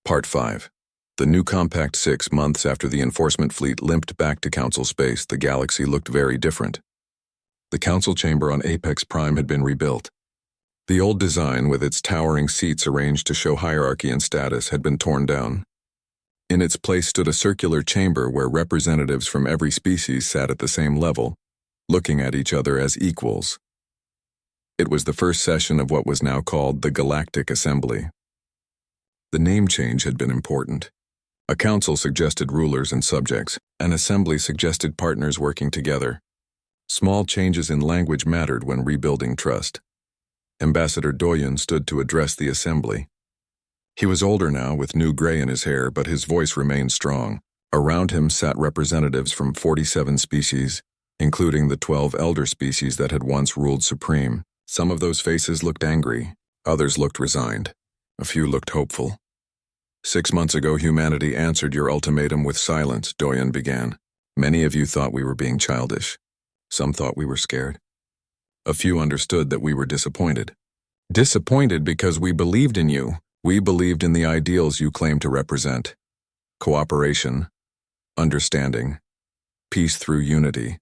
Part 5. The new Compact 6 months after the enforcement fleet limped back to Council space, the galaxy looked very different. The Council chamber on Apex Prime had been rebuilt. The old design, with its towering seats arranged to show hierarchy and status, had been torn down. In its place stood a circular chamber where representatives from every species sat at the same level, looking at each other as equals. It was the first session of what was now called the Galactic Assembly. The name change had been important. A council suggested rulers and subjects, an assembly suggested partners working together. Small changes in language mattered when rebuilding trust. Ambassador Doyen stood to address the assembly. He was older now, with new gray in his hair, but his voice remained strong. Around him sat representatives from 47 species, including the 12 elder species that had once ruled supreme. Some of those faces looked angry, others looked resigned, a few looked hopeful. 6 months ago, humanity answered your ultimatum with silence, Doyen began. Many of you thought we were being childish. Some thought we were scared. A few understood that we were disappointed. Disappointed because we believed in you. We believed in the ideals you claim to represent. Cooperation, understanding, peace through unity.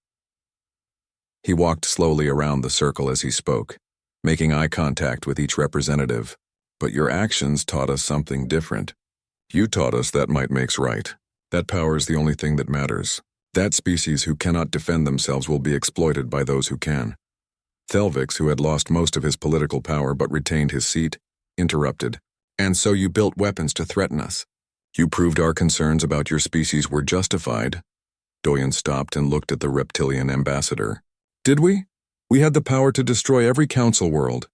He walked slowly around the circle as he spoke, making eye contact with each representative. But your actions taught us something different. You taught us that might makes right. That power is the only thing that matters. That species who cannot defend themselves will be exploited by those who can. Thelvix, who had lost most of his political power but retained his seat, interrupted. And so you built weapons to threaten us. You proved our concerns about your species were justified. Doyen stopped and looked at the reptilian ambassador. Did we? We had the power to destroy every council world.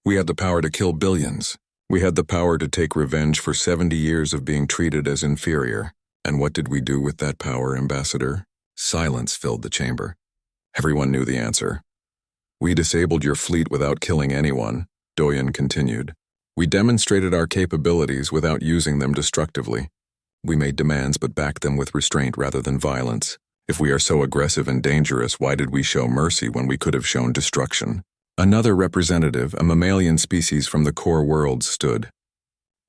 We had the power to kill billions. We had the power to take revenge for 70 years of being treated as inferior. And what did we do with that power, Ambassador? Silence filled the chamber. Everyone knew the answer. We disabled your fleet without killing anyone, Doyen continued. We demonstrated our capabilities without using them destructively. We made demands but backed them with restraint rather than violence. If we are so aggressive and dangerous, why did we show mercy when we could have shown destruction? Another representative, a mammalian species from the core worlds, stood.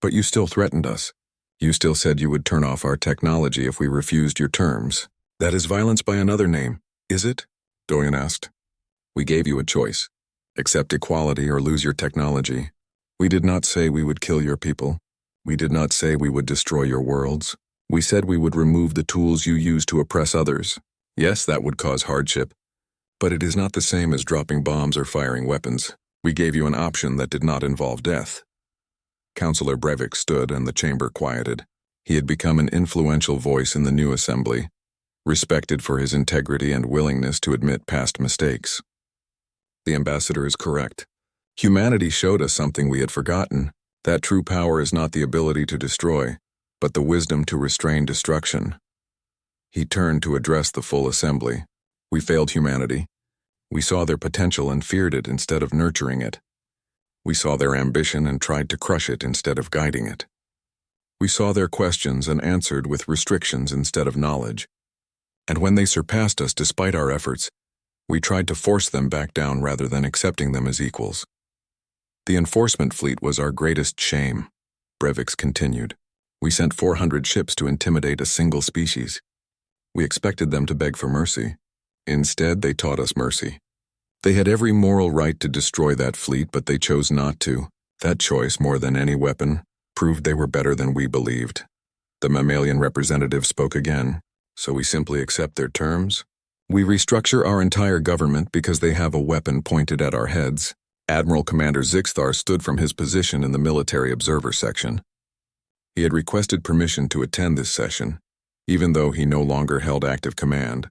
But you still threatened us. You still said you would turn off our technology if we refused your terms. That is violence by another name, is it? Doyen asked. We gave you a choice. Accept equality or lose your technology. We did not say we would kill your people. We did not say we would destroy your worlds. We said we would remove the tools you use to oppress others. Yes, that would cause hardship. But it is not the same as dropping bombs or firing weapons. We gave you an option that did not involve death. Councillor Brevik stood and the chamber quieted. He had become an influential voice in the new assembly, respected for his integrity and willingness to admit past mistakes. The ambassador is correct. Humanity showed us something we had forgotten, that true power is not the ability to destroy, but the wisdom to restrain destruction. He turned to address the full assembly. We failed humanity. We saw their potential and feared it instead of nurturing it. We saw their ambition and tried to crush it instead of guiding it. We saw their questions and answered with restrictions instead of knowledge. And when they surpassed us despite our efforts, we tried to force them back down rather than accepting them as equals. The enforcement fleet was our greatest shame, Brevix continued. We sent 400 ships to intimidate a single species. We expected them to beg for mercy. Instead, they taught us mercy. They had every moral right to destroy that fleet, but they chose not to. That choice, more than any weapon, proved they were better than we believed. The mammalian representative spoke again. So we simply accept their terms? We restructure our entire government because they have a weapon pointed at our heads. Admiral Commander Zixthar stood from his position in the military observer section. He had requested permission to attend this session, even though he no longer held active command.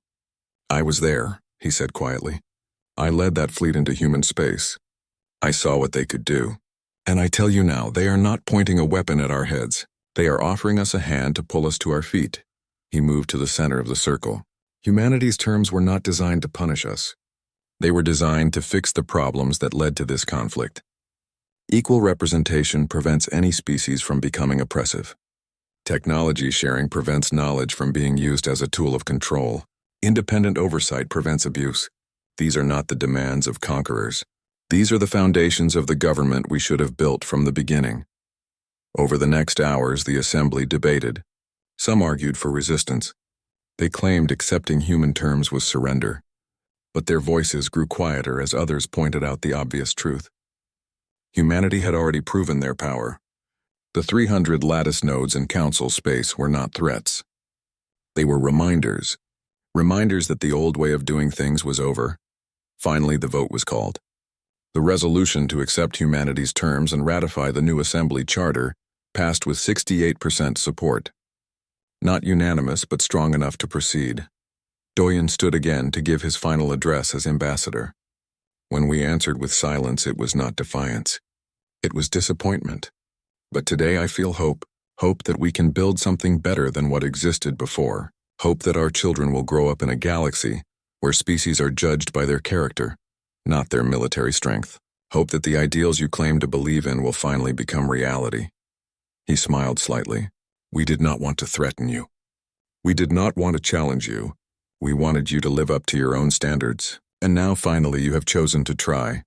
I was there, he said quietly. I led that fleet into human space. I saw what they could do. And I tell you now, they are not pointing a weapon at our heads. They are offering us a hand to pull us to our feet. He moved to the center of the circle. Humanity's terms were not designed to punish us. They were designed to fix the problems that led to this conflict. Equal representation prevents any species from becoming oppressive. Technology sharing prevents knowledge from being used as a tool of control. Independent oversight prevents abuse. These are not the demands of conquerors. These are the foundations of the government we should have built from the beginning. Over the next hours, the assembly debated. Some argued for resistance. They claimed accepting human terms was surrender. But their voices grew quieter as others pointed out the obvious truth. Humanity had already proven their power. The 300 lattice nodes in council space were not threats. They were reminders. Reminders that the old way of doing things was over. Finally, the vote was called. The resolution to accept humanity's terms and ratify the new assembly charter passed with 68% support. Not unanimous, but strong enough to proceed. Doyen stood again to give his final address as ambassador. When we answered with silence, it was not defiance. It was disappointment. But today I feel hope that we can build something better than what existed before. Hope that our children will grow up in a galaxy where species are judged by their character, not their military strength. Hope that the ideals you claim to believe in will finally become reality. He smiled slightly. We did not want to threaten you. We did not want to challenge you. We wanted you to live up to your own standards. And now finally you have chosen to try.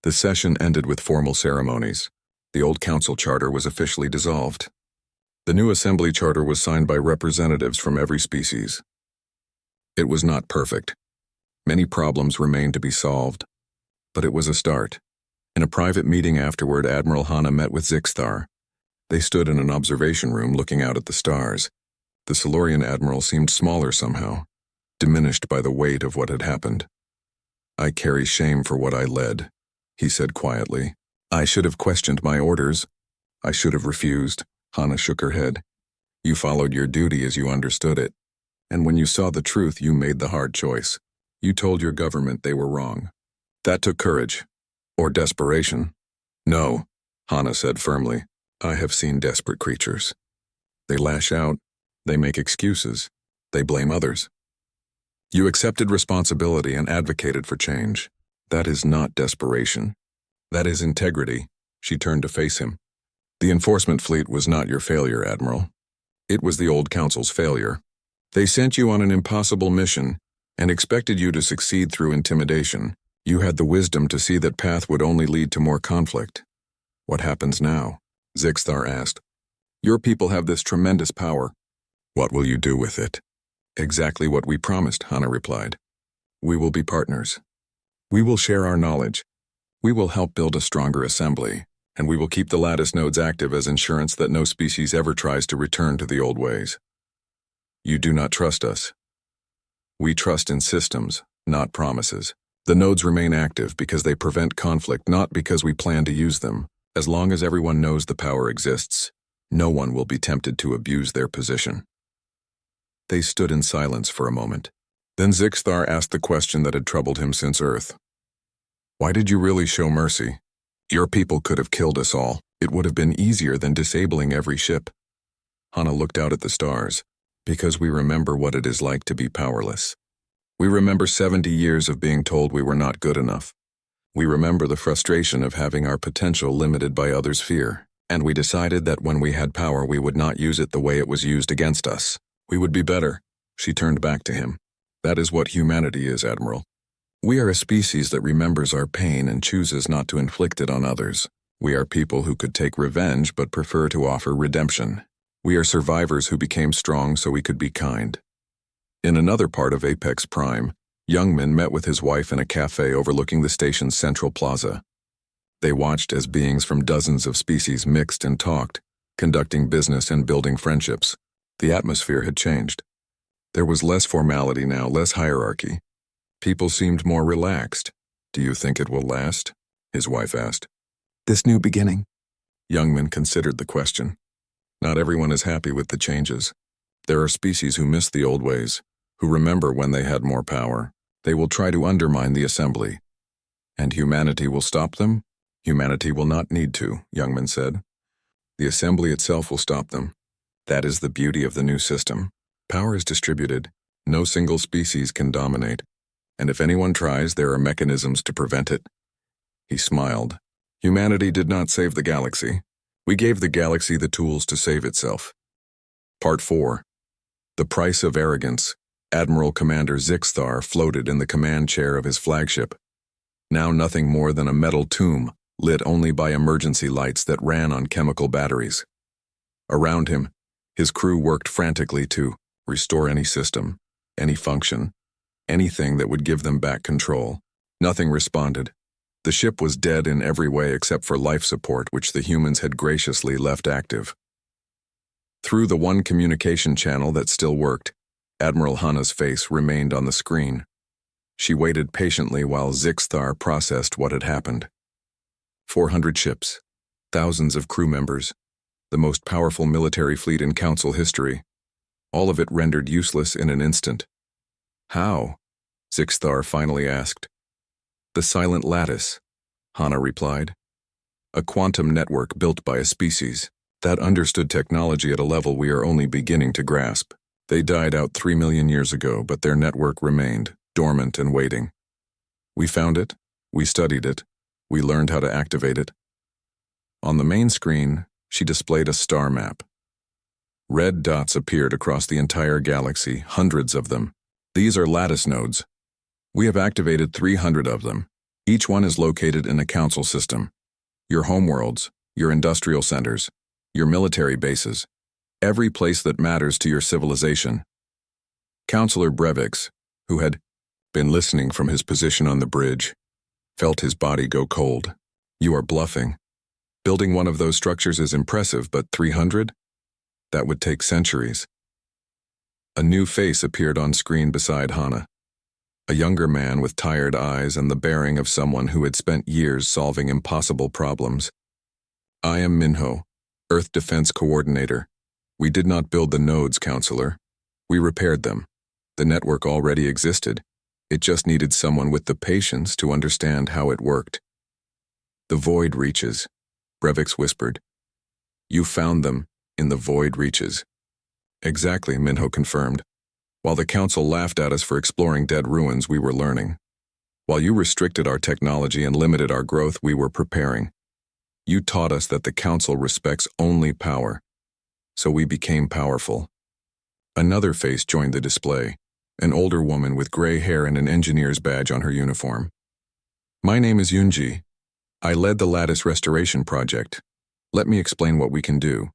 The session ended with formal ceremonies. The old council charter was officially dissolved. The new assembly charter was signed by representatives from every species. It was not perfect. Many problems remained to be solved. But it was a start. In a private meeting afterward, Admiral Hana met with Zixthar. They stood in an observation room looking out at the stars. The Silurian admiral seemed smaller somehow, diminished by the weight of what had happened. I carry shame for what I led, he said quietly. I should have questioned my orders. I should have refused. Hana shook her head. You followed your duty as you understood it. And when you saw the truth, you made the hard choice. You told your government they were wrong. That took courage. Or desperation. No, Hana said firmly. I have seen desperate creatures. They lash out. They make excuses. They blame others. You accepted responsibility and advocated for change. That is not desperation. That is integrity. She turned to face him. The enforcement fleet was not your failure, Admiral. It was the old council's failure. They sent you on an impossible mission and expected you to succeed through intimidation. You had the wisdom to see that path would only lead to more conflict. What happens now? Zixthar asked. Your people have this tremendous power. What will you do with it? Exactly what we promised, Hana replied. We will be partners. We will share our knowledge. We will help build a stronger assembly, and we will keep the lattice nodes active as insurance that no species ever tries to return to the old ways. You do not trust us. We trust in systems, not promises. The nodes remain active because they prevent conflict, not because we plan to use them. As long as everyone knows the power exists, no one will be tempted to abuse their position. They stood in silence for a moment. Then Zixthar asked the question that had troubled him since Earth. Why did you really show mercy? Your people could have killed us all. It would have been easier than disabling every ship. Hana looked out at the stars. Because we remember what it is like to be powerless. We remember 70 years of being told we were not good enough. We remember the frustration of having our potential limited by others' fear. And we decided that when we had power, we would not use it the way it was used against us. We would be better. She turned back to him. That is what humanity is, Admiral. We are a species that remembers our pain and chooses not to inflict it on others. We are people who could take revenge but prefer to offer redemption. We are survivors who became strong so we could be kind. In another part of Apex Prime, Youngman met with his wife in a cafe overlooking the station's central plaza. They watched as beings from dozens of species mixed and talked, conducting business and building friendships. The atmosphere had changed. There was less formality now, less hierarchy. People seemed more relaxed. Do you think it will last? His wife asked. This new beginning? Youngman considered the question. Not everyone is happy with the changes. There are species who miss the old ways, who remember when they had more power. They will try to undermine the assembly. And humanity will stop them? Humanity will not need to, Youngman said. The assembly itself will stop them. That is the beauty of the new system. Power is distributed. No single species can dominate. And if anyone tries, there are mechanisms to prevent it. He smiled. Humanity did not save the galaxy. We gave the galaxy the tools to save itself. Part 4. The Price of Arrogance. Admiral Commander Zixthar floated in the command chair of his flagship. Now nothing more than a metal tomb, lit only by emergency lights that ran on chemical batteries. Around him, his crew worked frantically to restore any system, any function, anything that would give them back control. Nothing responded. The ship was dead in every way except for life support, which the humans had graciously left active. Through the one communication channel that still worked, Admiral Hana's face remained on the screen. She waited patiently while Zixthar processed what had happened. 400 ships, thousands of crew members, the most powerful military fleet in Council history, all of it rendered useless in an instant. How? Zixthar finally asked. The silent lattice, Hana replied. A quantum network built by a species that understood technology at a level we are only beginning to grasp. They died out 3 million years ago, but their network remained, dormant and waiting. We found it, we studied it, we learned how to activate it. On the main screen, she displayed a star map. Red dots appeared across the entire galaxy, hundreds of them. These are lattice nodes. We have activated 300 of them. Each one is located in a council system. Your homeworlds, your industrial centers, your military bases, every place that matters to your civilization. Counselor Brevix, who had been listening from his position on the bridge, felt his body go cold. You are bluffing. Building one of those structures is impressive, but 300? That would take centuries. A new face appeared on screen beside Hana. A younger man with tired eyes and the bearing of someone who had spent years solving impossible problems. I am Minho, Earth Defense Coordinator. We did not build the nodes, Counselor. We repaired them. The network already existed. It just needed someone with the patience to understand how it worked. The void reaches, Brevix whispered. You found them in the void reaches. Exactly, Minho confirmed. While the Council laughed at us for exploring dead ruins, we were learning. While you restricted our technology and limited our growth, we were preparing. You taught us that the Council respects only power. So we became powerful. Another face joined the display, an older woman with gray hair and an engineer's badge on her uniform. My name is Yunji. I led the Lattice Restoration Project. Let me explain what we can do.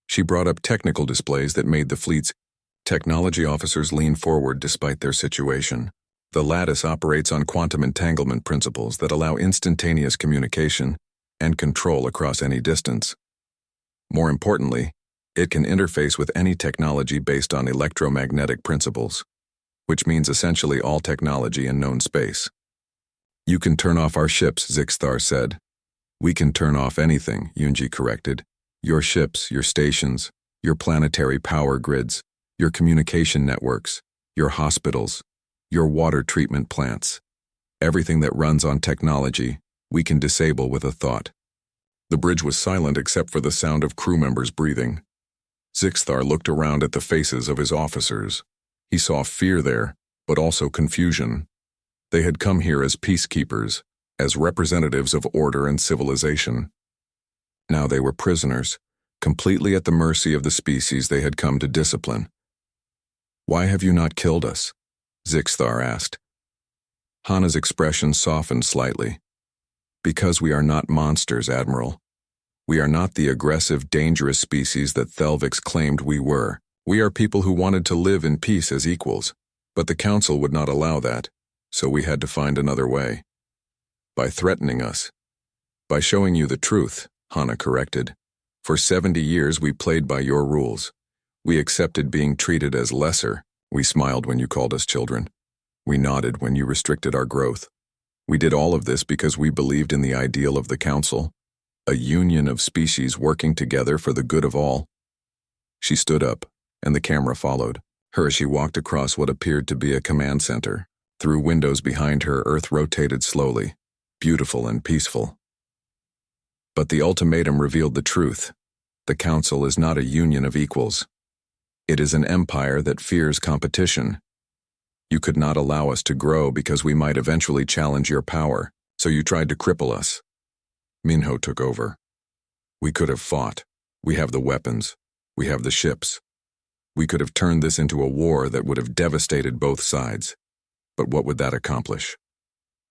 She brought up technical displays that made the fleet's technology officers lean forward despite their situation. The Lattice operates on quantum entanglement principles that allow instantaneous communication and control across any distance. More importantly, it can interface with any technology based on electromagnetic principles, which means essentially all technology in known space. You can turn off our ships, Zixthar said. We can turn off anything, Yunji corrected. Your ships, your stations, your planetary power grids, your communication networks, your hospitals, your water treatment plants. Everything that runs on technology, we can disable with a thought. The bridge was silent except for the sound of crew members breathing. Zixthar looked around at the faces of his officers. He saw fear there, but also confusion. They had come here as peacekeepers, as representatives of order and civilization. Now they were prisoners, completely at the mercy of the species they had come to discipline. Why have you not killed us? Zixthar asked. Hana's expression softened slightly. Because we are not monsters, Admiral. We are not the aggressive, dangerous species that Thelvix claimed we were. We are people who wanted to live in peace as equals, but the Council would not allow that, so we had to find another way. By threatening us. By showing you the truth, Hana corrected. For 70 years we played by your rules. We accepted being treated as lesser. We smiled when you called us children. We nodded when you restricted our growth. We did all of this because we believed in the ideal of the Council, a union of species working together for the good of all. She stood up, and the camera followed. Her as she walked across what appeared to be a command center. Through windows behind her, Earth rotated slowly, beautiful and peaceful. But the ultimatum revealed the truth. The Council is not a union of equals. It is an empire that fears competition. You could not allow us to grow because we might eventually challenge your power, so you tried to cripple us. Minho took over. We could have fought. We have the weapons. We have the ships. We could have turned this into a war that would have devastated both sides. But what would that accomplish?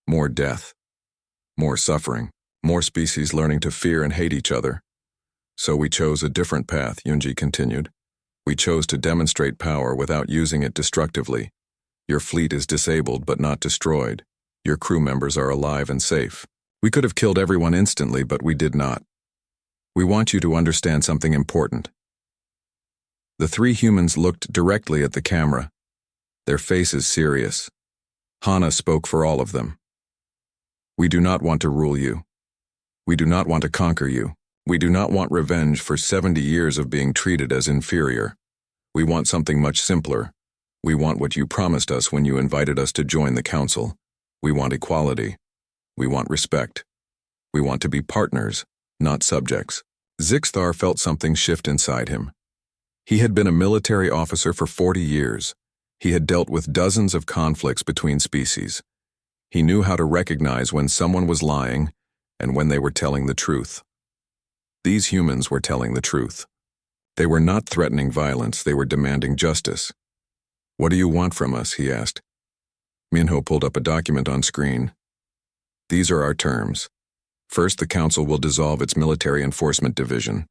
More death. More suffering. More species learning to fear and hate each other. So we chose a different path, Yunji continued. We chose to demonstrate power without using it destructively. Your fleet is disabled but not destroyed. Your crew members are alive and safe. We could have killed everyone instantly, but we did not. We want you to understand something important. The three humans looked directly at the camera, their faces serious. Hana spoke for all of them. We do not want to rule you. We do not want to conquer you. We do not want revenge for 70 years of being treated as inferior. We want something much simpler. We want what you promised us when you invited us to join the council. We want equality. We want respect. We want to be partners, not subjects. Zixthar felt something shift inside him. He had been a military officer for 40 years. He had dealt with dozens of conflicts between species. He knew how to recognize when someone was lying and when they were telling the truth. These humans were telling the truth. They were not threatening violence, they were demanding justice. What do you want from us? He asked. Minho pulled up a document on screen. These are our terms. First, the council will dissolve its military enforcement division.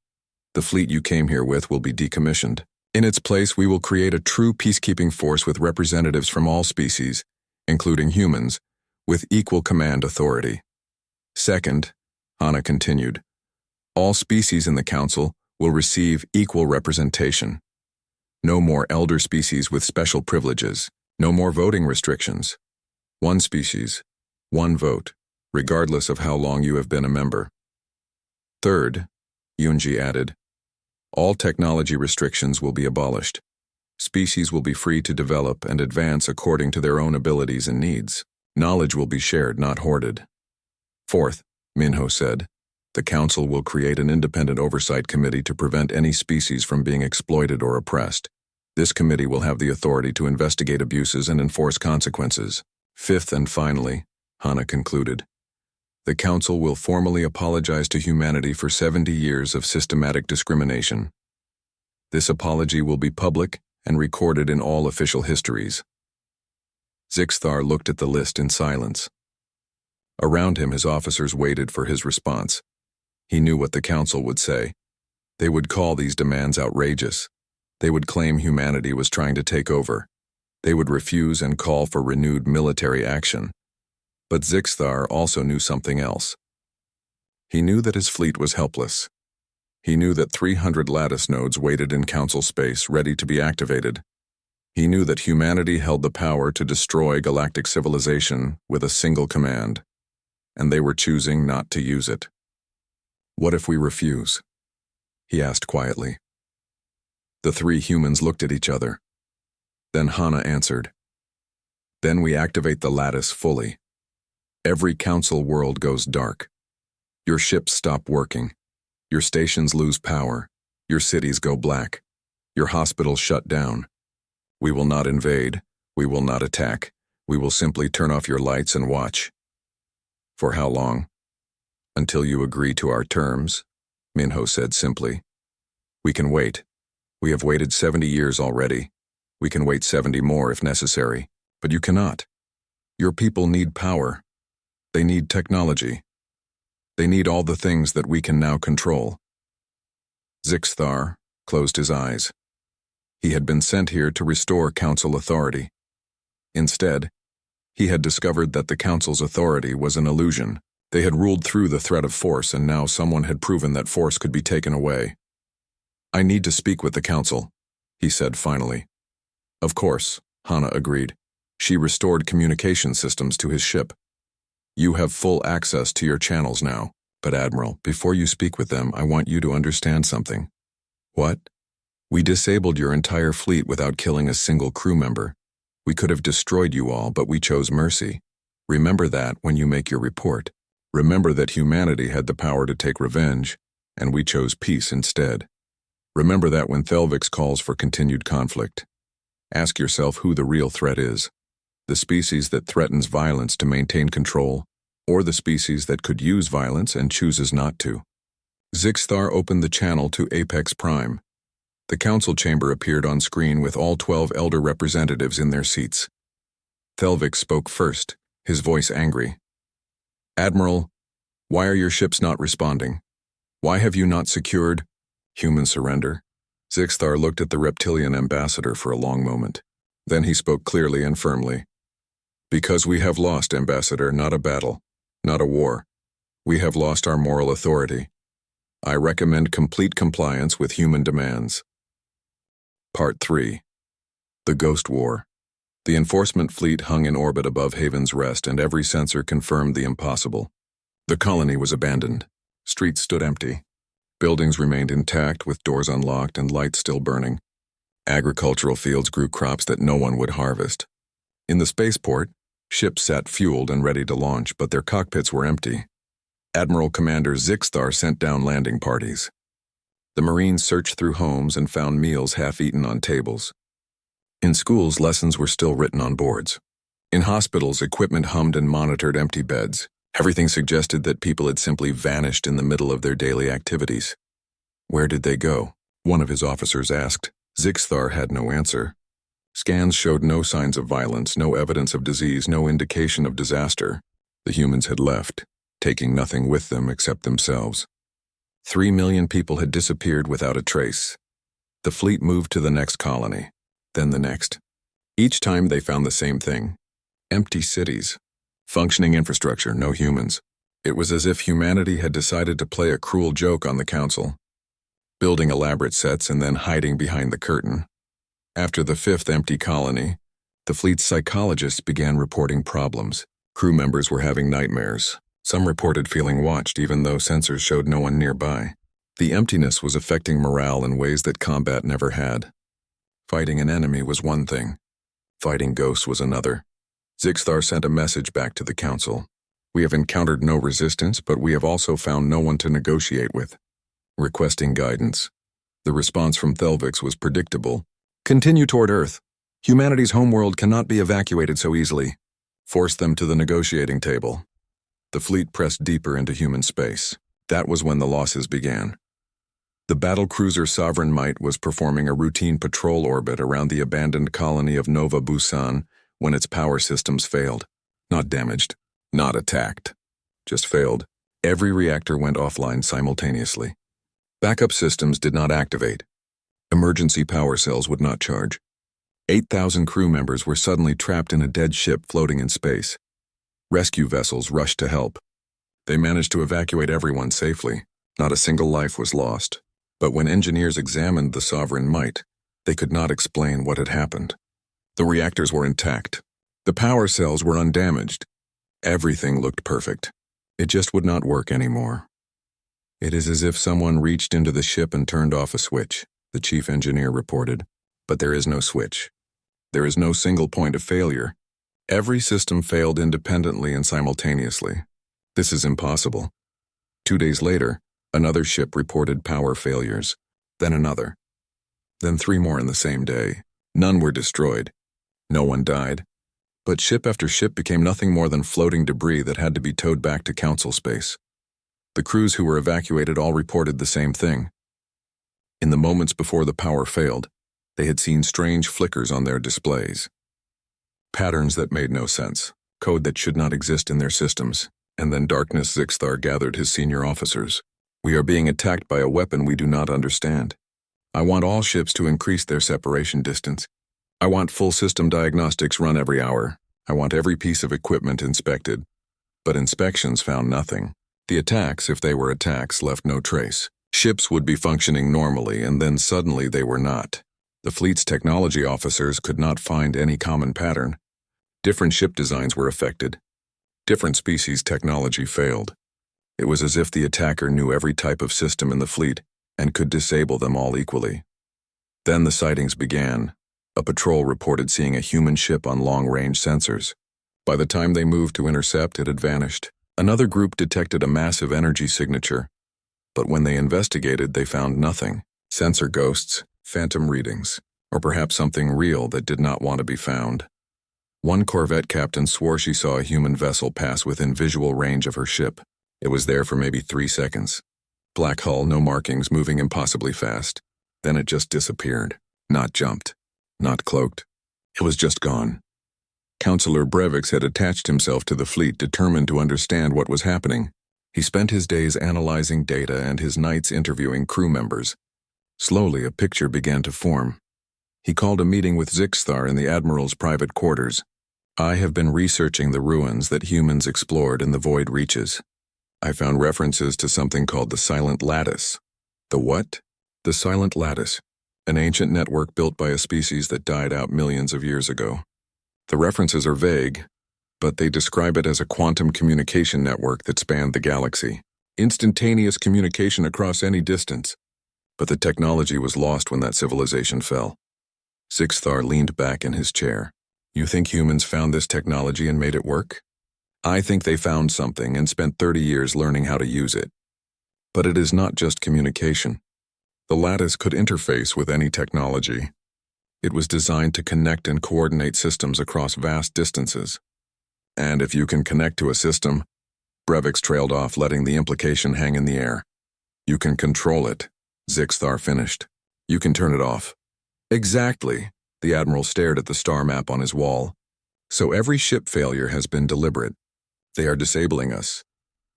The fleet you came here with will be decommissioned. In its place, we will create a true peacekeeping force with representatives from all species, including humans, with equal command authority. Second, Hana continued, all species in the council will receive equal representation. No more elder species with special privileges. No more voting restrictions. One species, one vote, regardless of how long you have been a member. Third, Yunji added, all technology restrictions will be abolished. Species will be free to develop and advance according to their own abilities and needs. Knowledge will be shared, not hoarded. Fourth, Minho said, the council will create an independent oversight committee to prevent any species from being exploited or oppressed. This committee will have the authority to investigate abuses and enforce consequences. Fifth and finally, Hana concluded, the council will formally apologize to humanity for 70 years of systematic discrimination. This apology will be public and recorded in all official histories. Zixthar looked at the list in silence. Around him, his officers waited for his response. He knew what the council would say. They would call these demands outrageous. They would claim humanity was trying to take over. They would refuse and call for renewed military action. But Zixthar also knew something else. He knew that his fleet was helpless. He knew that 300 lattice nodes waited in council space, ready to be activated. He knew that humanity held the power to destroy galactic civilization with a single command, and they were choosing not to use it. What if we refuse? He asked quietly. The three humans looked at each other. Then Hana answered. Then we activate the lattice fully. Every council world goes dark. Your ships stop working. Your stations lose power. Your cities go black. Your hospitals shut down. We will not invade. We will not attack. We will simply turn off your lights and watch. For how long? Until you agree to our terms, Minho said simply. We can wait. We have waited 70 years already. We can wait 70 more if necessary, but you cannot. Your people need power. They need technology. They need all the things that we can now control. Zixthar closed his eyes. He had been sent here to restore council authority. Instead, he had discovered that the council's authority was an illusion. They had ruled through the threat of force, and now someone had proven that force could be taken away. I need to speak with the council, he said finally. Of course, Hana agreed. She restored communication systems to his ship. You have full access to your channels now. But Admiral, before you speak with them, I want you to understand something. What? We disabled your entire fleet without killing a single crew member. We could have destroyed you all, but we chose mercy. Remember that when you make your report. Remember that humanity had the power to take revenge, and we chose peace instead. Remember that when Thelvix calls for continued conflict. Ask yourself who the real threat is. The species that threatens violence to maintain control, or the species that could use violence and chooses not to. Zixthar opened the channel to Apex Prime. The council chamber appeared on screen with all 12 elder representatives in their seats. Thelvix spoke first, his voice angry. Admiral, why are your ships not responding? Why have you not secured Human surrender? Zixthar looked at the reptilian ambassador for a long moment. Then he spoke clearly and firmly. Because we have lost, Ambassador, not a battle, not a war. We have lost our moral authority. I recommend complete compliance with human demands. Part 3. The Ghost War. The enforcement fleet hung in orbit above Haven's Rest, and every sensor confirmed the impossible. The colony was abandoned. Streets stood empty. Buildings remained intact with doors unlocked and lights still burning. Agricultural fields grew crops that no one would harvest. In the spaceport, ships sat fueled and ready to launch, but their cockpits were empty. Admiral Commander Zixthar sent down landing parties. The Marines searched through homes and found meals half-eaten on tables. In schools, lessons were still written on boards. In hospitals, equipment hummed and monitored empty beds. Everything suggested that people had simply vanished in the middle of their daily activities. Where did they go? One of his officers asked. Zixthar had no answer. Scans showed no signs of violence, no evidence of disease, no indication of disaster. The humans had left, taking nothing with them except themselves. 3 million people had disappeared without a trace. The fleet moved to the next colony, then the next. Each time they found the same thing. Empty cities. Functioning infrastructure, no humans. It was as if humanity had decided to play a cruel joke on the council, building elaborate sets and then hiding behind the curtain. After the 5th empty colony, the fleet's psychologists began reporting problems. Crew members were having nightmares. Some reported feeling watched even though sensors showed no one nearby. The emptiness was affecting morale in ways that combat never had. Fighting an enemy was one thing. Fighting ghosts was another. Zixthar sent a message back to the council. We have encountered no resistance, but we have also found no one to negotiate with. Requesting guidance. The response from Thelvix was predictable. Continue toward Earth. Humanity's homeworld cannot be evacuated so easily. Force them to the negotiating table. The fleet pressed deeper into human space. That was when the losses began. The battlecruiser Sovereign Might was performing a routine patrol orbit around the abandoned colony of Nova Busan when its power systems failed. Not damaged, not attacked. Just failed. Every reactor went offline simultaneously. Backup systems did not activate. Emergency power cells would not charge. 8,000 crew members were suddenly trapped in a dead ship floating in space. Rescue vessels rushed to help. They managed to evacuate everyone safely. Not a single life was lost. But when engineers examined the Sovereign Might, they could not explain what had happened. The reactors were intact. The power cells were undamaged. Everything looked perfect. It just would not work anymore. It is as if someone reached into the ship and turned off a switch, the chief engineer reported. But there is no switch. There is no single point of failure. Every system failed independently and simultaneously. This is impossible. 2 days later, another ship reported power failures, then another. Then 3 more in the same day. None were destroyed. No one died. But ship after ship became nothing more than floating debris that had to be towed back to council space. The crews who were evacuated all reported the same thing. In the moments before the power failed, they had seen strange flickers on their displays. Patterns that made no sense, code that should not exist in their systems, and then darkness. Zixthar gathered his senior officers. We are being attacked by a weapon we do not understand. I want all ships to increase their separation distance. I want full system diagnostics run every hour. I want every piece of equipment inspected. But inspections found nothing. The attacks, if they were attacks, left no trace. Ships would be functioning normally, and then suddenly they were not. The fleet's technology officers could not find any common pattern. Different ship designs were affected. Different species technology failed. It was as if the attacker knew every type of system in the fleet and could disable them all equally. Then the sightings began. A patrol reported seeing a human ship on long-range sensors. By the time they moved to intercept, it had vanished. Another group detected a massive energy signature, but when they investigated, they found nothing. Sensor ghosts, phantom readings, or perhaps something real that did not want to be found. One corvette captain swore she saw a human vessel pass within visual range of her ship. It was there for maybe 3 seconds. Black hull, no markings, moving impossibly fast. Then it just disappeared. Not jumped. Not cloaked. It was just gone. Counselor Brevix had attached himself to the fleet, determined to understand what was happening. He spent his days analyzing data and his nights interviewing crew members. Slowly, a picture began to form. He called a meeting with Zixthar in the Admiral's private quarters. I have been researching the ruins that humans explored in the void reaches. I found references to something called the Silent Lattice. The what? The Silent Lattice, an ancient network built by a species that died out millions of years ago. The references are vague, but they describe it as a quantum communication network that spanned the galaxy. Instantaneous communication across any distance. But the technology was lost when that civilization fell. Zixthar leaned back in his chair. You think humans found this technology and made it work? I think they found something and spent 30 years learning how to use it. But it is not just communication. The lattice could interface with any technology. It was designed to connect and coordinate systems across vast distances. And if you can connect to a system, Brevix trailed off, letting the implication hang in the air. You can control it, Zixthar finished. You can turn it off. Exactly, the Admiral stared at the star map on his wall. So every ship failure has been deliberate. They are disabling us.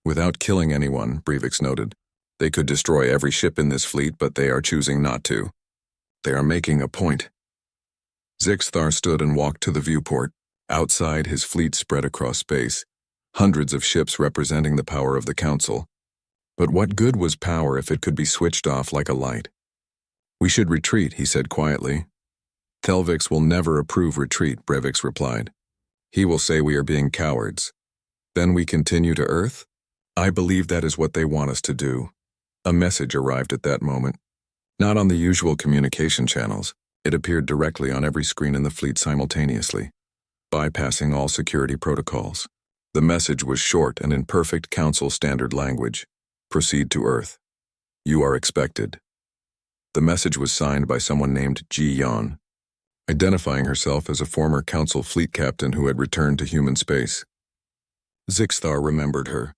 Without killing anyone, Brevix noted. They could destroy every ship in this fleet, but they are choosing not to. They are making a point. Zixthar stood and walked to the viewport. Outside, his fleet spread across space. Hundreds of ships representing the power of the Council. But what good was power if it could be switched off like a light? We should retreat, he said quietly. Thelvix will never approve retreat, Brevix replied. He will say we are being cowards. Then we continue to Earth? I believe that is what they want us to do. A message arrived at that moment. Not on the usual communication channels. It appeared directly on every screen in the fleet simultaneously, bypassing all security protocols. The message was short and in perfect Council standard language. Proceed to Earth. You are expected. The message was signed by someone named Ji Yan, identifying herself as a former Council fleet captain who had returned to human space. Zixthar remembered her.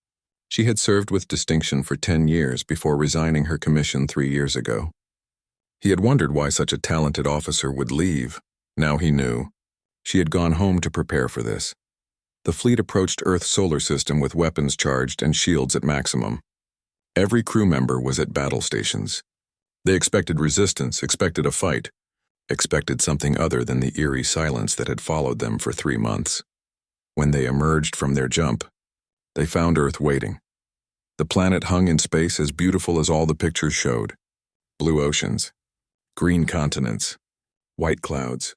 She had served with distinction for 10 years before resigning her commission 3 years ago. He had wondered why such a talented officer would leave. Now he knew. She had gone home to prepare for this. The fleet approached Earth's solar system with weapons charged and shields at maximum. Every crew member was at battle stations. They expected resistance, expected a fight, expected something other than the eerie silence that had followed them for 3 months. When they emerged from their jump, they found Earth waiting. The planet hung in space as beautiful as all the pictures showed. Blue oceans, green continents, white clouds,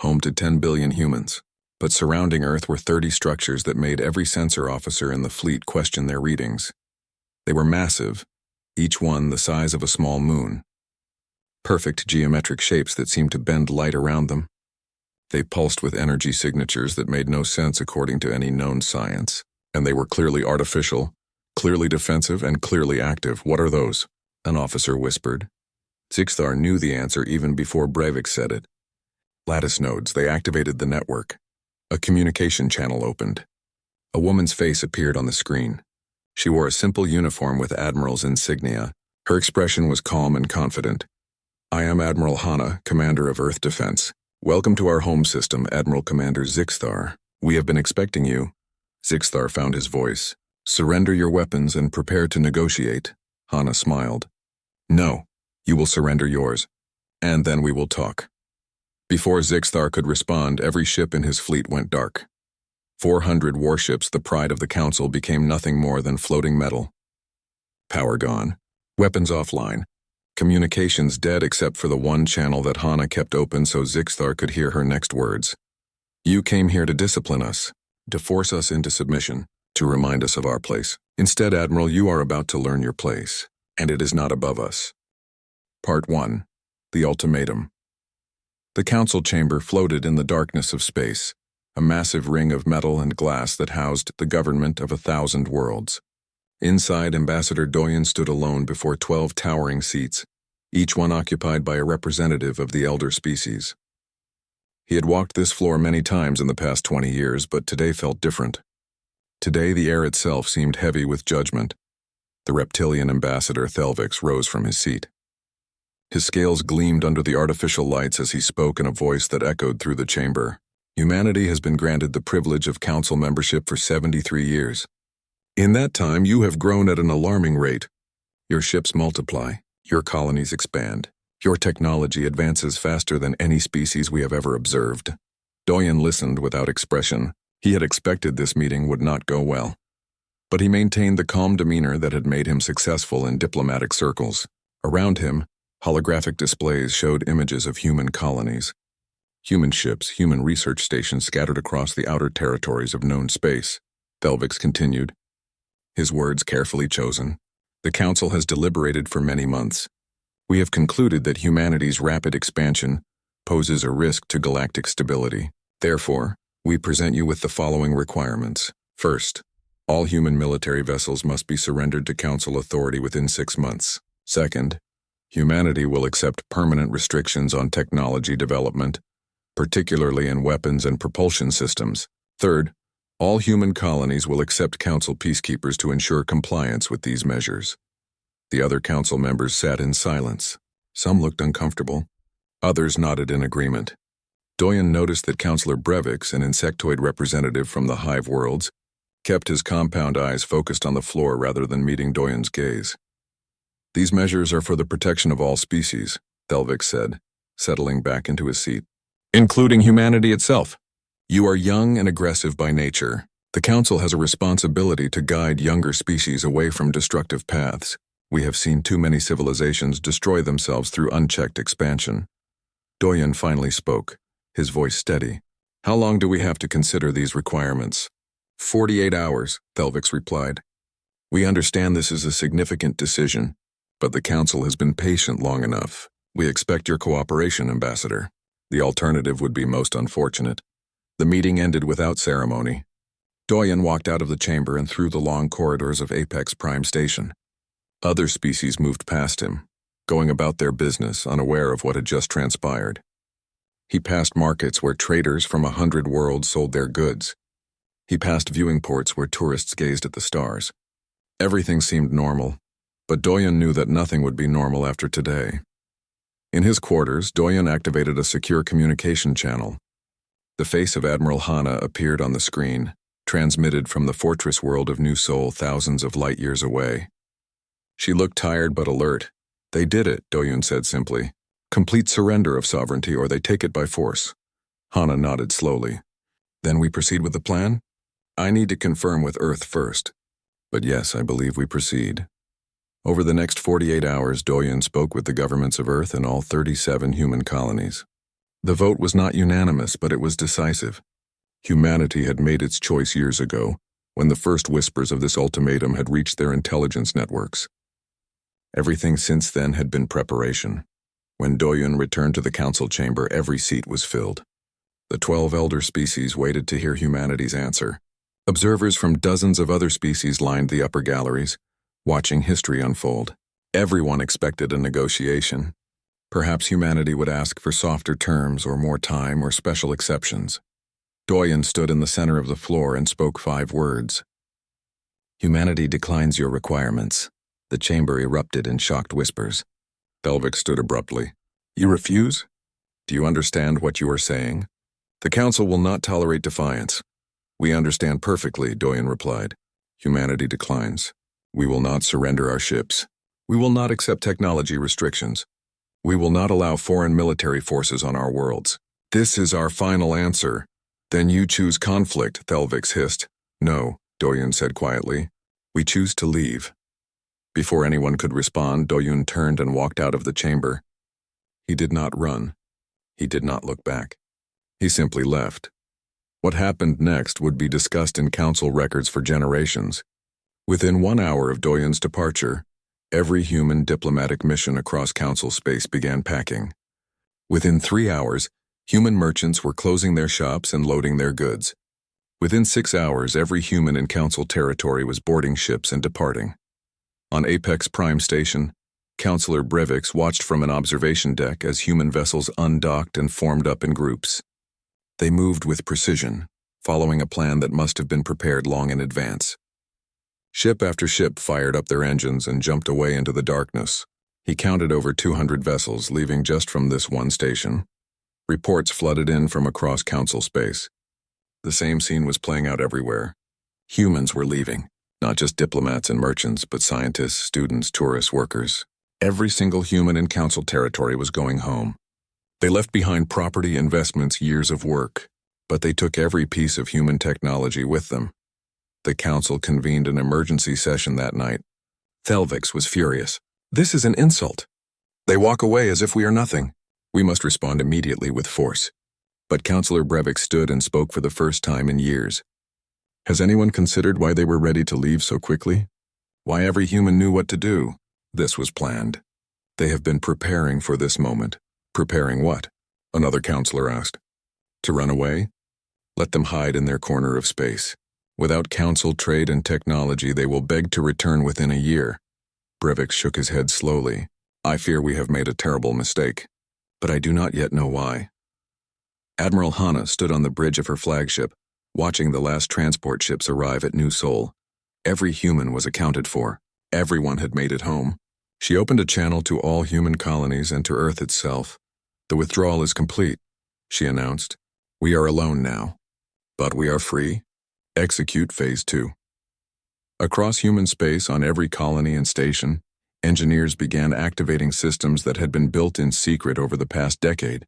home to 10 billion humans. But surrounding Earth were 30 structures that made every sensor officer in the fleet question their readings. They were massive, each one the size of a small moon. Perfect geometric shapes that seemed to bend light around them. They pulsed with energy signatures that made no sense according to any known science. And they were clearly artificial, clearly defensive, and clearly active. What are those? An officer whispered. Zixthar knew the answer even before Brevix said it. Lattice nodes, they activated the network. A communication channel opened. A woman's face appeared on the screen. She wore a simple uniform with Admiral's insignia. Her expression was calm and confident. I am Admiral Hana, Commander of Earth Defense. Welcome to our home system, Admiral Commander Zixthar. We have been expecting you. Zixthar found his voice. Surrender your weapons and prepare to negotiate. Hana smiled. No, you will surrender yours. And then we will talk. Before Zixthar could respond, every ship in his fleet went dark. 400 warships, the pride of the Council, became nothing more than floating metal. Power gone. Weapons offline. Communications dead except for the one channel that Hana kept open so Zixthar could hear her next words. You came here to discipline us, to force us into submission, to remind us of our place. Instead, Admiral, you are about to learn your place, and it is not above us. Part 1. The Ultimatum. The Council chamber floated in the darkness of space, a massive ring of metal and glass that housed the government of 1,000 worlds. Inside, Ambassador Doyen stood alone before 12 towering seats, each one occupied by a representative of the elder species. He had walked this floor many times in the past 20 years, but today felt different. Today, the air itself seemed heavy with judgment. The reptilian ambassador, Thelvix, rose from his seat. His scales gleamed under the artificial lights as he spoke in a voice that echoed through the chamber. Humanity has been granted the privilege of Council membership for 73 years. In that time, you have grown at an alarming rate. Your ships multiply, your colonies expand, Your technology advances faster than any species we have ever observed. Doyen listened without expression. He had expected this meeting would not go well. But he maintained the calm demeanor that had made him successful in diplomatic circles. Around him, holographic displays showed images of human colonies. Human ships, human research stations scattered across the outer territories of known space. Velvix continued, his words carefully chosen. The Council has deliberated for many months. We have concluded that humanity's rapid expansion poses a risk to galactic stability. Therefore, we present you with the following requirements. First, all human military vessels must be surrendered to Council authority within 6 months. Second, humanity will accept permanent restrictions on technology development, particularly in weapons and propulsion systems. Third, all human colonies will accept Council peacekeepers to ensure compliance with these measures. The other Council members sat in silence. Some looked uncomfortable. Others nodded in agreement. Doyen noticed that Councillor Brevix, an insectoid representative from the Hive worlds, kept his compound eyes focused on the floor rather than meeting Doyen's gaze. These measures are for the protection of all species, Velvix said, settling back into his seat. Including humanity itself. You are young and aggressive by nature. The Council has a responsibility to guide younger species away from destructive paths. We have seen too many civilizations destroy themselves through unchecked expansion. Doyen finally spoke, his voice steady. How long do we have to consider these requirements? 48 hours, Velvix replied. We understand this is a significant decision, but the Council has been patient long enough. We expect your cooperation, Ambassador. The alternative would be most unfortunate. The meeting ended without ceremony. Doyen walked out of the chamber and through the long corridors of Apex Prime Station. Other species moved past him, going about their business, unaware of what had just transpired. He passed markets where traders from 100 worlds sold their goods. He passed viewing ports where tourists gazed at the stars. Everything seemed normal, but Doyen knew that nothing would be normal after today. In his quarters, Doyen activated a secure communication channel. The face of Admiral Hana appeared on the screen, transmitted from the fortress world of New Sol thousands of light years away. She looked tired but alert. They did it, Doyen said simply. Complete surrender of sovereignty or they take it by force. Hana nodded slowly. Then we proceed with the plan? I need to confirm with Earth first. But yes, I believe we proceed. Over the next 48 hours, Doyen spoke with the governments of Earth and all 37 human colonies. The vote was not unanimous, but it was decisive. Humanity had made its choice years ago, when the first whispers of this ultimatum had reached their intelligence networks. Everything since then had been preparation. When Doyen returned to the Council chamber, every seat was filled. The 12 elder species waited to hear humanity's answer. Observers from dozens of other species lined the upper galleries, watching history unfold. Everyone expected a negotiation. Perhaps humanity would ask for softer terms or more time or special exceptions. Doyen stood in the center of the floor and spoke 5 words. Humanity declines your requirements. The chamber erupted in shocked whispers. Velvix stood abruptly. You refuse? Do you understand what you are saying? The Council will not tolerate defiance. We understand perfectly, Doyen replied. Humanity declines. We will not surrender our ships. We will not accept technology restrictions. We will not allow foreign military forces on our worlds. This is our final answer. Then you choose conflict, Velvix hissed. No, Doyen said quietly. We choose to leave. Before anyone could respond, Doyen turned and walked out of the chamber. He did not run. He did not look back. He simply left. What happened next would be discussed in Council records for generations. Within 1 hour of Doyen's departure, every human diplomatic mission across Council space began packing. Within 3 hours, human merchants were closing their shops and loading their goods. Within 6 hours, every human in Council territory was boarding ships and departing. On Apex Prime Station, Councillor Brevix watched from an observation deck as human vessels undocked and formed up in groups. They moved with precision, following a plan that must have been prepared long in advance. Ship after ship fired up their engines and jumped away into the darkness. He counted over 200 vessels leaving just from this one station. Reports flooded in from across Council space. The same scene was playing out everywhere. Humans were leaving, not just diplomats and merchants, but scientists, students, tourists, workers. Every single human in council territory was going home. They left behind property, investments, years of work, but they took every piece of human technology with them. The council convened an emergency session that night. Thelvix was furious. This is an insult. They walk away as if we are nothing. We must respond immediately with force. But Councillor Brevik stood and spoke for the first time in years. Has anyone considered why they were ready to leave so quickly? Why every human knew what to do? This was planned. They have been preparing for this moment. Preparing what? Another councillor asked. To run away? Let them hide in their corner of space. Without council, trade, and technology, they will beg to return within a year. Brevik shook his head slowly. I fear we have made a terrible mistake, but I do not yet know why. Admiral Hanna stood on the bridge of her flagship, watching the last transport ships arrive at New Sol. Every human was accounted for. Everyone had made it home. She opened a channel to all human colonies and to Earth itself. The withdrawal is complete, she announced. We are alone now, but we are free. Execute Phase 2. Across human space, on every colony and station, engineers began activating systems that had been built in secret over the past decade.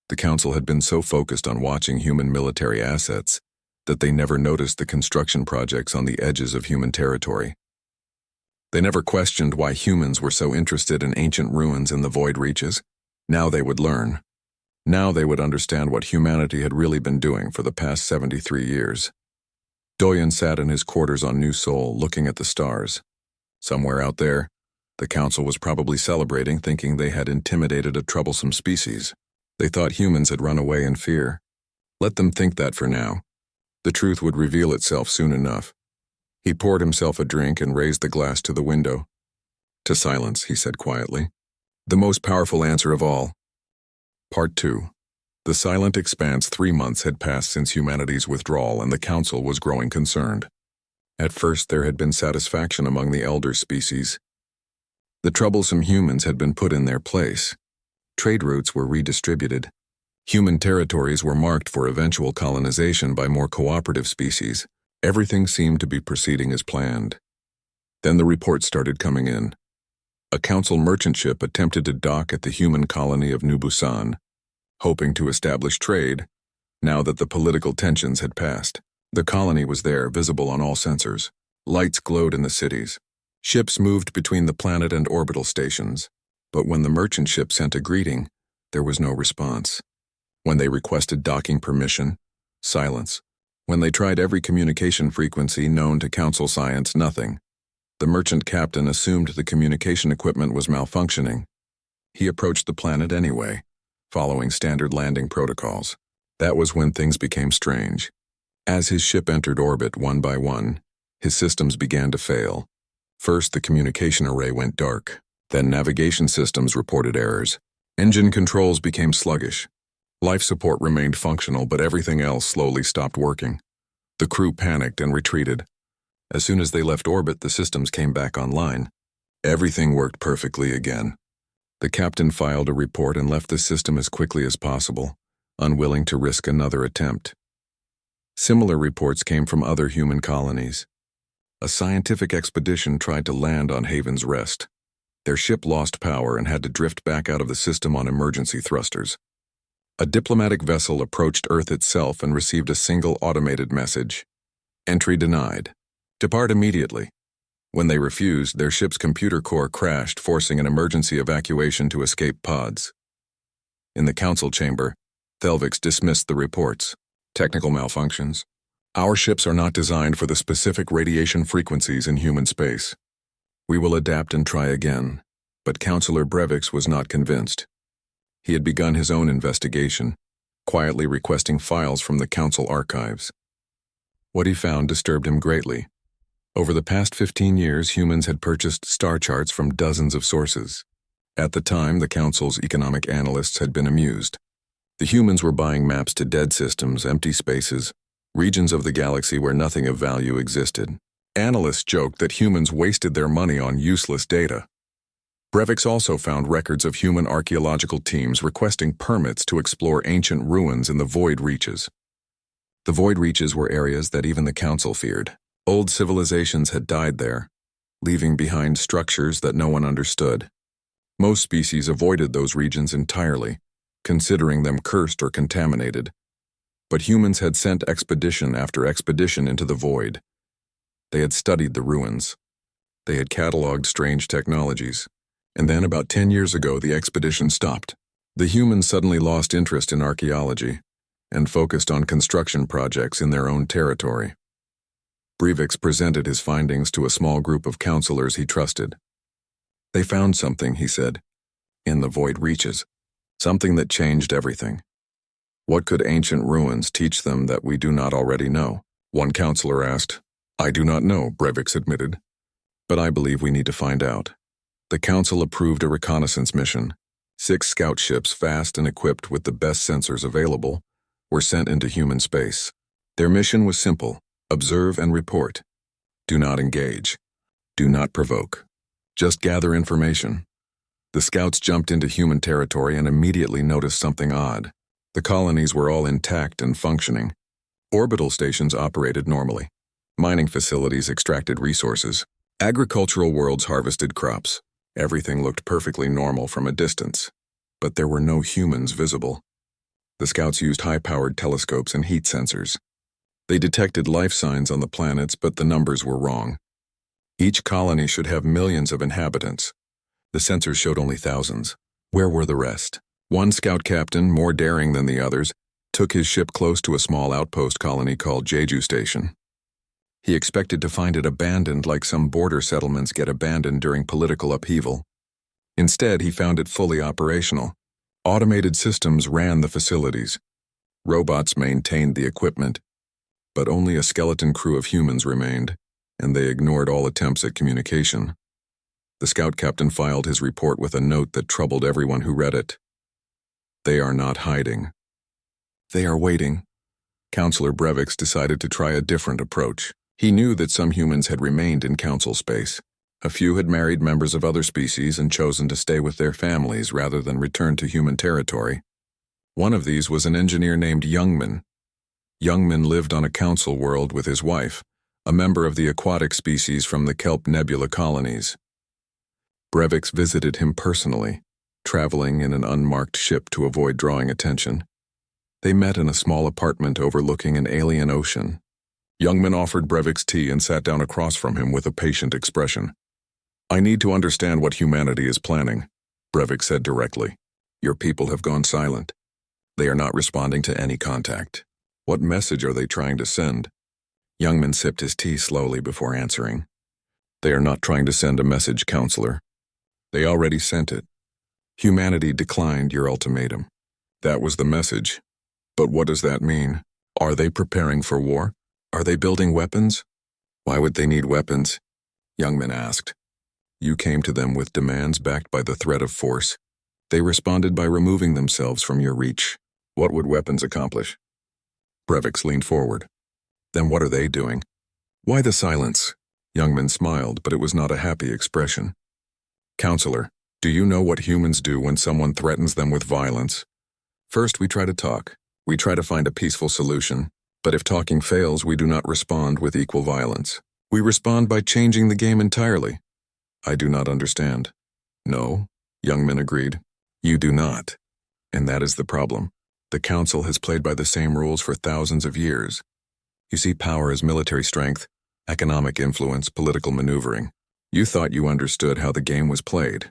The Council had been so focused on watching human military assets that they never noticed the construction projects on the edges of human territory. They never questioned why humans were so interested in ancient ruins in the void reaches. Now they would learn. Now they would understand what humanity had really been doing for the past 73 years. Doyen sat in his quarters on New Sol, looking at the stars. Somewhere out there, the Council was probably celebrating, thinking they had intimidated a troublesome species. They thought humans had run away in fear. Let them think that for now. The truth would reveal itself soon enough. He poured himself a drink and raised the glass to the window. To silence, he said quietly. The most powerful answer of all. Part 2. The silent expanse. 3 months had passed since humanity's withdrawal, and the Council was growing concerned. At first, there had been satisfaction among the elder species. The troublesome humans had been put in their place. Trade routes were redistributed. Human territories were marked for eventual colonization by more cooperative species. Everything seemed to be proceeding as planned. Then the reports started coming in. A council merchant ship attempted to dock at the human colony of New Busan, hoping to establish trade, now that the political tensions had passed. The colony was there, visible on all sensors. Lights glowed in the cities. Ships moved between the planet and orbital stations. But when the merchant ship sent a greeting, there was no response. When they requested docking permission, silence. When they tried every communication frequency known to council science, nothing. The merchant captain assumed the communication equipment was malfunctioning. He approached the planet anyway, following standard landing protocols. That was when things became strange. As his ship entered orbit one by one, his systems began to fail. First, the communication array went dark. Then navigation systems reported errors. Engine controls became sluggish. Life support remained functional, but everything else slowly stopped working. The crew panicked and retreated. As soon as they left orbit, the systems came back online. Everything worked perfectly again. The captain filed a report and left the system as quickly as possible, unwilling to risk another attempt. Similar reports came from other human colonies. A scientific expedition tried to land on Haven's Rest. Their ship lost power and had to drift back out of the system on emergency thrusters. A diplomatic vessel approached Earth itself and received a single automated message. Entry denied. Depart immediately. When they refused, their ship's computer core crashed, forcing an emergency evacuation to escape pods. In the council chamber, Thelvix dismissed the reports. Technical malfunctions. Our ships are not designed for the specific radiation frequencies in human space. We will adapt and try again. But Councillor Brevix was not convinced. He had begun his own investigation, quietly requesting files from the council archives. What he found disturbed him greatly. Over the past 15 years, humans had purchased star charts from dozens of sources. At the time, the council's economic analysts had been amused. The humans were buying maps to dead systems, empty spaces, regions of the galaxy where nothing of value existed. Analysts joked that humans wasted their money on useless data. Brevix also found records of human archaeological teams requesting permits to explore ancient ruins in the void reaches. The void reaches were areas that even the council feared. Old civilizations had died there, leaving behind structures that no one understood. Most species avoided those regions entirely, considering them cursed or contaminated. But humans had sent expedition after expedition into the void. They had studied the ruins. They had cataloged strange technologies. And then about 10 years ago, the expedition stopped. The humans suddenly lost interest in archaeology and focused on construction projects in their own territory. Brevix presented his findings to a small group of counselors he trusted. They found something, he said, in the void reaches, something that changed everything. What could ancient ruins teach them that we do not already know? One counselor asked. I do not know, Brevix admitted, but I believe we need to find out. The council approved a reconnaissance mission. 6 scout ships, fast and equipped with the best sensors available, were sent into human space. Their mission was simple: observe and report. Do not engage. Do not provoke. Just gather information. The scouts jumped into human territory and immediately noticed something odd. The colonies were all intact and functioning. Orbital stations operated normally. Mining facilities extracted resources. Agricultural worlds harvested crops. Everything looked perfectly normal from a distance, but there were no humans visible. The scouts used high-powered telescopes and heat sensors. They detected life signs on the planets, but the numbers were wrong. Each colony should have millions of inhabitants. The sensors showed only thousands. Where were the rest? One scout captain, more daring than the others, took his ship close to a small outpost colony called Jeju Station. He expected to find it abandoned like some border settlements get abandoned during political upheaval. Instead, he found it fully operational. Automated systems ran the facilities. Robots maintained the equipment. But only a skeleton crew of humans remained, and they ignored all attempts at communication. The scout captain filed his report with a note that troubled everyone who read it. They are not hiding. They are waiting. Counselor Brevix decided to try a different approach. He knew that some humans had remained in council space. A few had married members of other species and chosen to stay with their families rather than return to human territory. One of these was an engineer named Youngman. Youngman lived on a council world with his wife, a member of the aquatic species from the Kelp Nebula colonies. Brevix visited him personally, traveling in an unmarked ship to avoid drawing attention. They met in a small apartment overlooking an alien ocean. Youngman offered Brevix tea and sat down across from him with a patient expression. I need to understand what humanity is planning, Brevix said directly. Your people have gone silent. They are not responding to any contact. What message are they trying to send? Youngman sipped his tea slowly before answering. They are not trying to send a message, counselor. They already sent it. Humanity declined your ultimatum. That was the message. But what does that mean? Are they preparing for war? Are they building weapons? Why would they need weapons? Youngman asked. You came to them with demands backed by the threat of force. They responded by removing themselves from your reach. What would weapons accomplish? Brevix leaned forward. Then what are they doing? Why the silence? Youngman smiled, but it was not a happy expression. Counselor, do you know what humans do when someone threatens them with violence? First, we try to talk. We try to find a peaceful solution. But if talking fails, we do not respond with equal violence. We respond by changing the game entirely. I do not understand. No, Youngman agreed. You do not. And that is the problem. The Council has played by the same rules for thousands of years. You see power as military strength, economic influence, political maneuvering. You thought you understood how the game was played.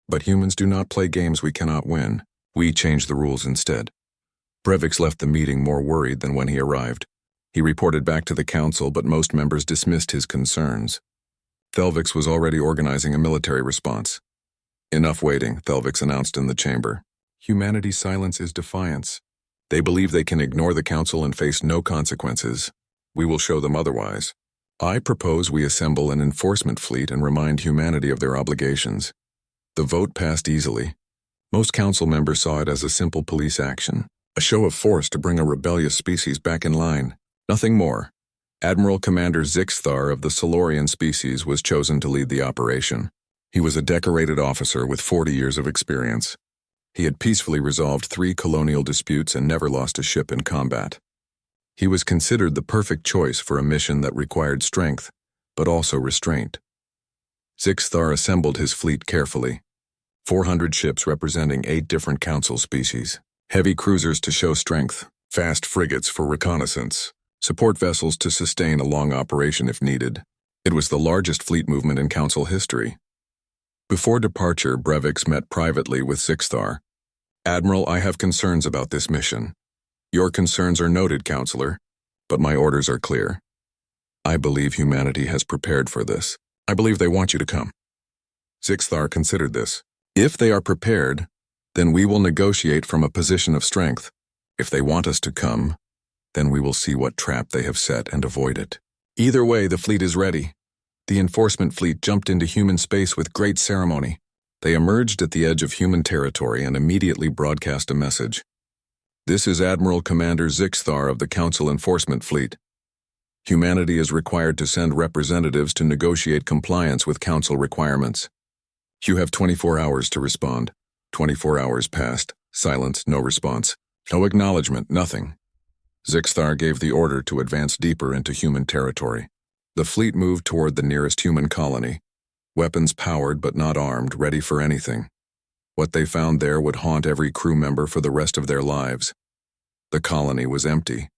But humans do not play games we cannot win. We change the rules instead. Brevix left the meeting more worried than when he arrived. He reported back to the Council, but most members dismissed his concerns. Thelvix was already organizing a military response. Enough waiting, Thelvix announced in the chamber. Humanity's silence is defiance. They believe they can ignore the Council and face no consequences. We will show them otherwise. I propose we assemble an enforcement fleet and remind humanity of their obligations. The vote passed easily. Most Council members saw it as a simple police action, a show of force to bring a rebellious species back in line. Nothing more. Admiral Commander Zixthar of the Silurian species was chosen to lead the operation. He was a decorated officer with 40 years of experience. He had peacefully resolved 3 colonial disputes and never lost a ship in combat. He was considered the perfect choice for a mission that required strength, but also restraint. Zixthar assembled his fleet carefully. 400 ships representing 8 different council species. Heavy cruisers to show strength, fast frigates for reconnaissance, support vessels to sustain a long operation if needed. It was the largest fleet movement in council history. Before departure, Brevix met privately with Zixthar. "Admiral, I have concerns about this mission. Your concerns are noted, Counselor, but my orders are clear. I believe humanity has prepared for this. I believe they want you to come." Zixthar considered this. "If they are prepared, then we will negotiate from a position of strength. If they want us to come, then we will see what trap they have set and avoid it. Either way, the fleet is ready." The enforcement fleet jumped into human space with great ceremony. They emerged at the edge of human territory and immediately broadcast a message. "This is Admiral Commander Zixthar of the Council Enforcement Fleet. Humanity is required to send representatives to negotiate compliance with Council requirements. You have 24 hours to respond." 24 hours passed. Silence, no response. No acknowledgement, nothing. Zixthar gave the order to advance deeper into human territory. The fleet moved toward the nearest human colony, weapons powered but not armed, ready for anything. What they found there would haunt every crew member for the rest of their lives. The colony was empty.